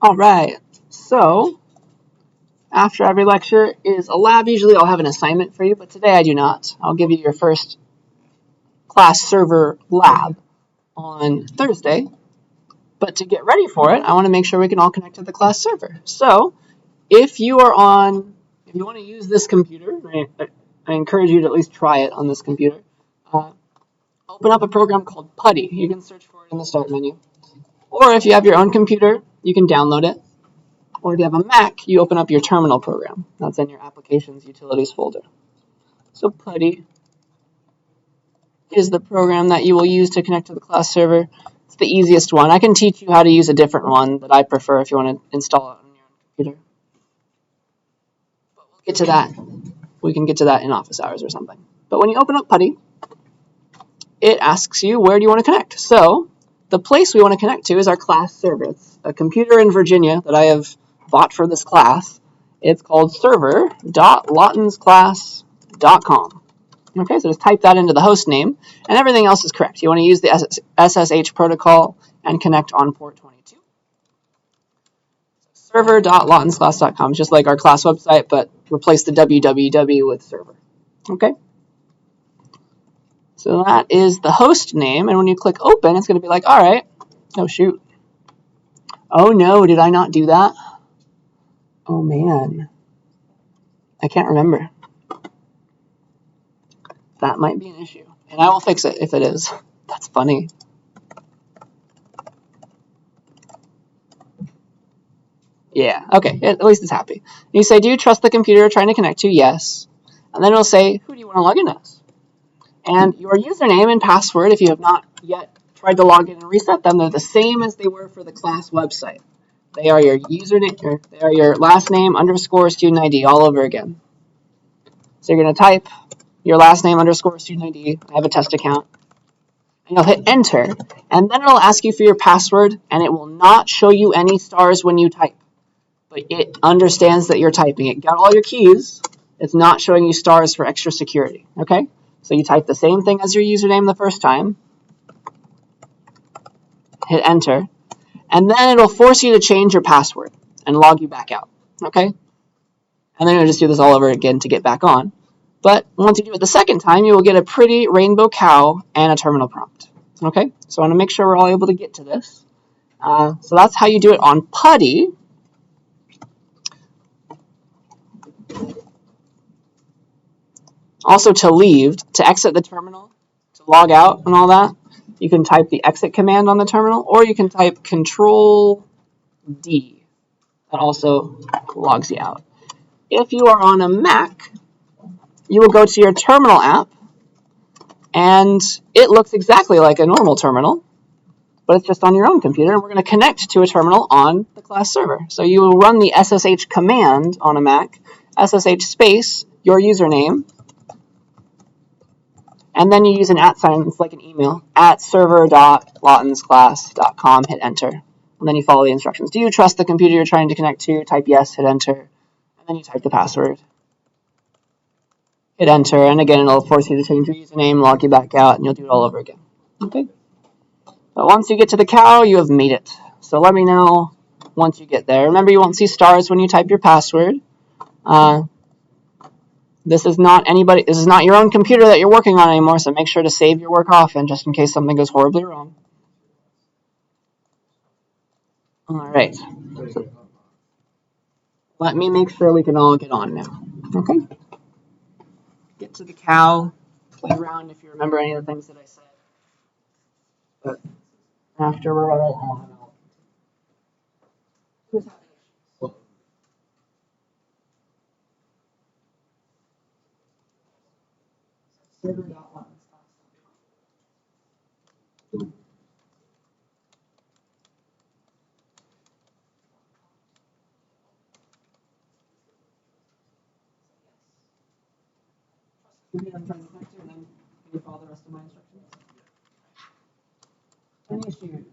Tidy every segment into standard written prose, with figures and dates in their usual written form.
All right, so after every lecture is a lab. Usually I'll have an assignment for you, but today I do not. I'll give you your first class server lab on Thursday. But to get ready for it, I want to make sure we can all connect to the class server. So if you want to use this computer, I encourage you to at least try it on this computer. Uh, Open up a program called PuTTY. You can search for it in the start menu. Or if you have your own computer, you can download it. Or if you have a Mac, you open up your terminal program. That's in your Applications Utilities folder. So PuTTY is the program that you will use to connect to the class server. It's the easiest one. I can teach you how to use a different one that I prefer if you want to install it on your own computer. But we'll get to that. We can get to that in office hours or something. But when you open up PuTTY, it asks you where do you want to connect. So the place we want to connect to is our class server. It's a computer in Virginia that I have bought for this class. It's called server.lottensclass.com. Okay, so just type that into the host name, and everything else is correct. You want to use the SSH protocol and connect on port 22. Server.lottensclass.com, just like our class website, but replace the www with server. Okay? So that is the host name, and when you click open, it's going to be like, all right, oh shoot. Oh no, did I not do that? Oh man. I can't remember. That might be an issue, and I will fix it if it is. That's funny. Yeah, okay, at least it's happy. You say, do you trust the computer you're trying to connect to? Yes. And then it'll say, who do you want to log in as? And your username and password, if you have not yet tried to log in and reset them, they're the same as they were for the class website. They are your username, or they are your last name underscore student ID all over again. So you're going to type your last name underscore student ID. I have a test account. And you'll hit enter, and then it'll ask you for your password, and it will not show you any stars when you type. But it understands that you're typing. It got all your keys. It's not showing you stars for extra security. Okay? So you type the same thing as your username the first time. Hit enter. And then it'll force you to change your password and log you back out. Okay? And then you'll just do this all over again to get back on. But once you do it the second time, you will get a pretty rainbow cow and a terminal prompt. Okay? So I want to make sure we're all able to get to this. So that's how you do it on PuTTY. Also, to leave, to exit the terminal, to log out and all that, you can type the exit command on the terminal, or you can type Control-D. That also logs you out. If you are on a Mac, you will go to your terminal app, and it looks exactly like a normal terminal, but it's just on your own computer, and we're going to connect to a terminal on the class server. So you will run the SSH command on a Mac, SSH space, your username, and then you use an @ sign, it's like an email, at server.lottensclass.com, hit enter. And then you follow the instructions. Do you trust the computer you're trying to connect to? Type yes, hit enter. And then you type the password. Hit enter, and again, it'll force you to change your username, log you back out, and you'll do it all over again. Okay? But once you get to the cow, you have made it. So let me know once you get there. Remember, you won't see stars when you type your password. This is not your own computer that you're working on anymore, so make sure to save your work often just in case something goes horribly wrong. All right. So let me make sure we can all get on now. Okay? Get to the cow, play around if you remember any of the things that I said. But after we're all on, who's having issues? I'm trying to connect to, and then can you follow the rest of my instructions? Any issues?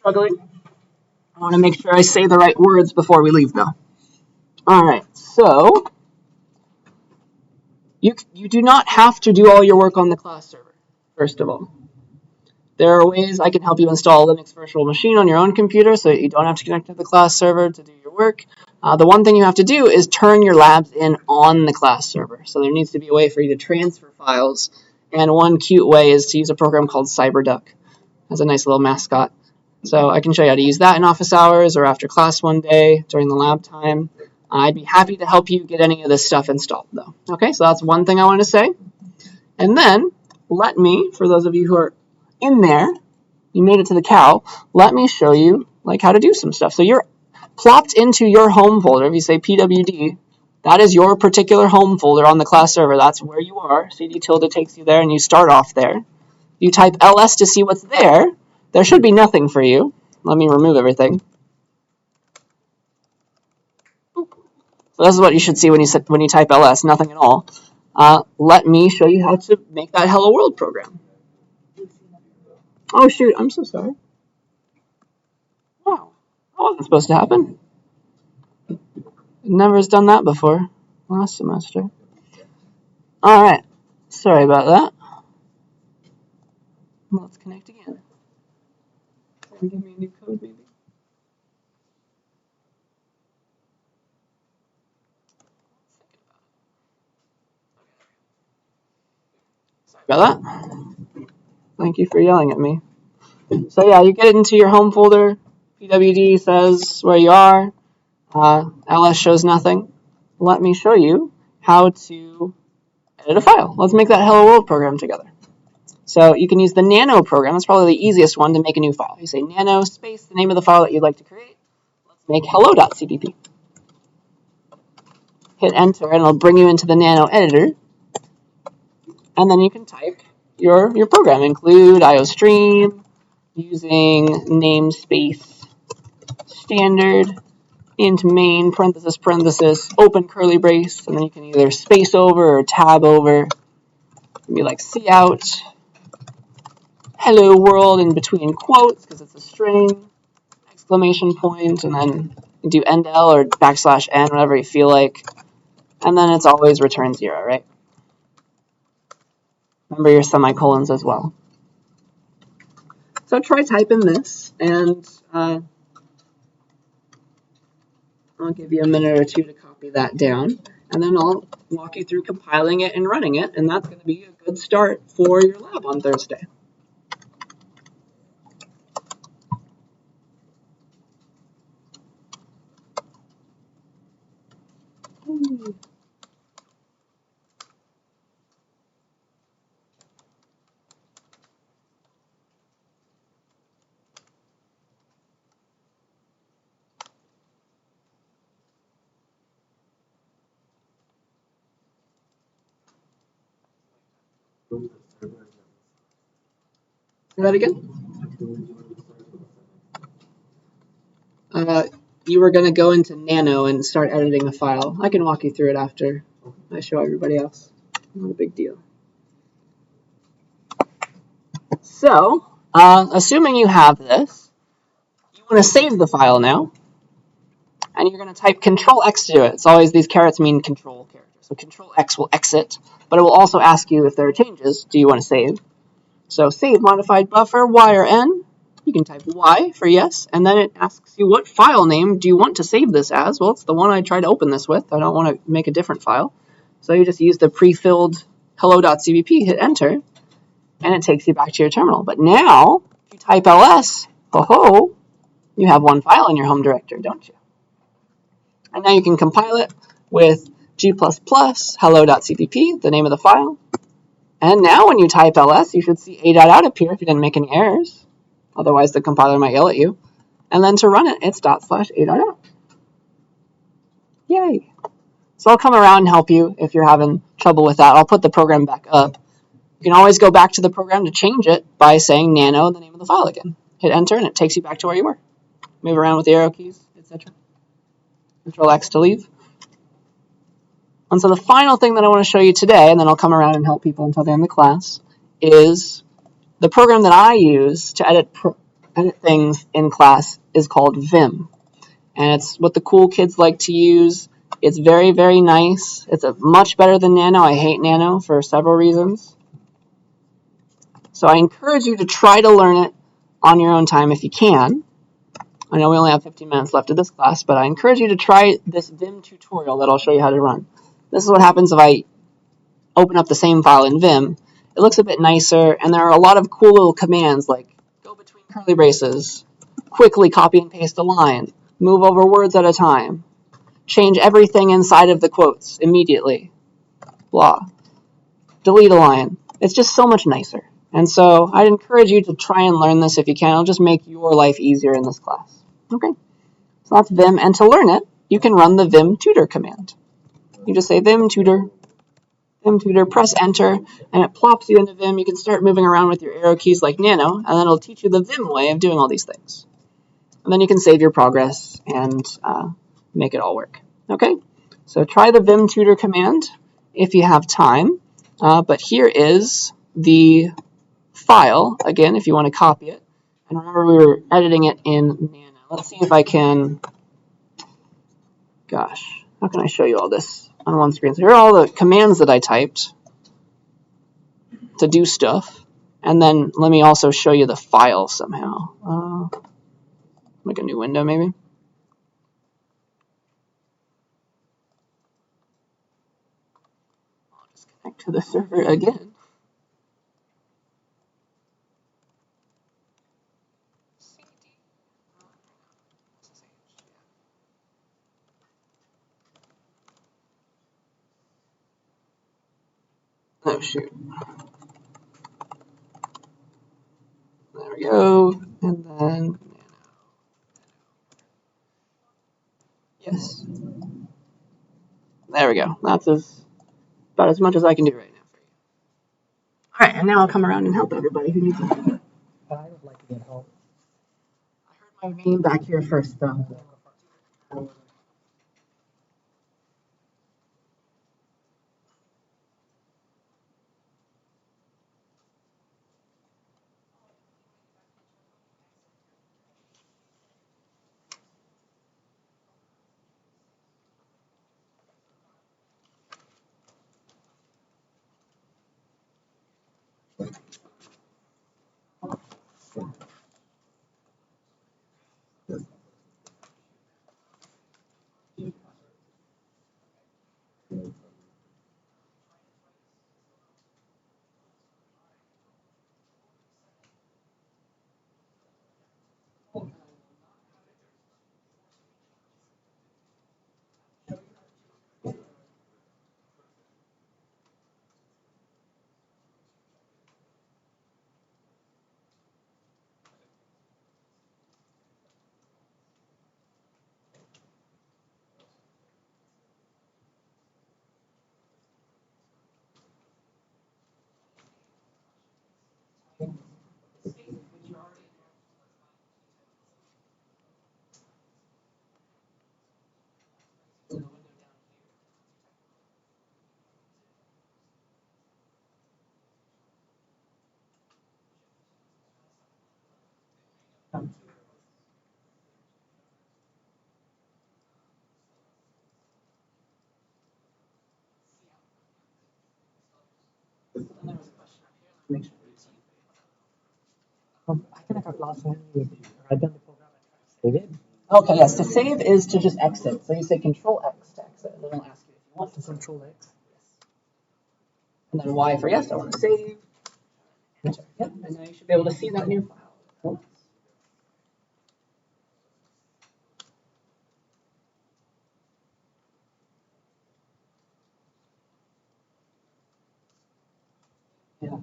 struggling. I want to make sure I say the right words before we leave, though. All right, so you do not have to do all your work on the class server, first of all. There are ways I can help you install a Linux virtual machine on your own computer so that you don't have to connect to the class server to do your work. The one thing you have to do is turn your labs in on the class server. So there needs to be a way for you to transfer files. And one cute way is to use a program called CyberDuck. It has a nice little mascot. So I can show you how to use that in office hours or after class one day during the lab time. I'd be happy to help you get any of this stuff installed, though. Okay, so that's one thing I want to say. And then let me, for those of you who are in there, you made it to the cow, let me show you how to do some stuff. So you're plopped into your home folder. If you say pwd, that is your particular home folder on the class server. That's where you are. CD tilde takes you there and you start off there. You type ls to see what's there. There should be nothing for you. Let me remove everything. So this is what you should see when you type ls, nothing at all. Let me show you how to make that hello world program. Oh shoot, I'm so sorry. Wow, that wasn't supposed to happen. It never has done that before last semester. Alright, sorry about that. Let's connect again. Can you give me a new code maybe? Sorry about that. Thank you for yelling at me. So yeah, you get into your home folder. pwd says where you are. ls shows nothing. Let me show you how to edit a file. Let's make that hello world program together. So you can use the nano program. That's probably the easiest one to make a new file. You say nano space, the name of the file that you'd like to create. Let's make hello.cpp. Hit enter and it'll bring you into the nano editor. And then you can type your program. Include iostream using namespace standard int main parenthesis parenthesis open curly brace, and then you can either space over or tab over. It can be like cout hello world in between quotes because it's a string, exclamation point, and then you do end L or \n, whatever you feel like. And then it's always return 0, right? Remember your semicolons as well. So try typing this, and I'll give you a minute or two to copy that down, and then I'll walk you through compiling it and running it, and that's going to be a good start for your lab on Thursday. Say that again? You were going to go into Nano and start editing a file. I can walk you through it after I show everybody else. Not a big deal. So, assuming you have this, you want to save the file now, and you're going to type Control-X to do it. It's always these carets mean control characters. So Control-X will exit, but it will also ask you if there are changes. Do you want to save? So save modified buffer, Y or N. You can type Y for yes, and then it asks you what file name do you want to save this as. Well, it's the one I tried to open this with. I don't want to make a different file. So you just use the pre-filled hello.cpp, hit enter, and it takes you back to your terminal. But now, if you type ls, ho-ho, you have one file in your home directory, don't you? And now you can compile it with g++ hello.cpp, the name of the file. And now when you type ls, you should see a.out appear if you didn't make any errors. Otherwise, the compiler might yell at you. And then to run it, it's /a.out. Yay. So I'll come around and help you if you're having trouble with that. I'll put the program back up. You can always go back to the program to change it by saying nano, the name of the file again. Hit enter, and it takes you back to where you were. Move around with the arrow keys, etc. Control-X to leave. And so the final thing that I want to show you today, and then I'll come around and help people until the end of the class, is the program that I use to edit edit things in class is called Vim. And it's what the cool kids like to use. It's very, very nice. It's much better than Nano. I hate Nano for several reasons. So I encourage you to try to learn it on your own time if you can. I know we only have 15 minutes left of this class, but I encourage you to try this Vim tutorial that I'll show you how to run. This is what happens if I open up the same file in Vim. It looks a bit nicer, and there are a lot of cool little commands like go between curly braces, quickly copy and paste a line, move over words at a time, change everything inside of the quotes immediately, blah, delete a line. It's just so much nicer. And so I'd encourage you to try and learn this if you can. It'll just make your life easier in this class. Okay, so that's Vim. And to learn it, you can run the Vim tutor command. You just say Vim tutor, press enter, and it plops you into Vim. You can start moving around with your arrow keys like Nano, and then it'll teach you the Vim way of doing all these things. And then you can save your progress and make it all work. Okay, so try the Vim tutor command if you have time. But here is the file, again, if you want to copy it. And remember, we were editing it in Nano. Let's see if I can, gosh, how can I show you all this on one screen? So here are all the commands that I typed to do stuff. And then let me also show you the file somehow. Make a new window, maybe. I'll just connect to the server again. Oh, shoot. There we go. And then, yes. There we go. That's about as much as I can do right now for you. All right, and now I'll come around and help everybody who needs help. I would like to get help. I heard my name back here first, though. I can have last one. Write down the program and save it. Okay, yes. To save is to just exit. So you say Control X to exit, and then it'll ask you if you want to Control X. Yes. And then Y for yes. I want to save. Enter. Yep. And now you should be able to see that in your file. Yeah.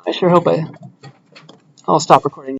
I sure hope I'll stop recording.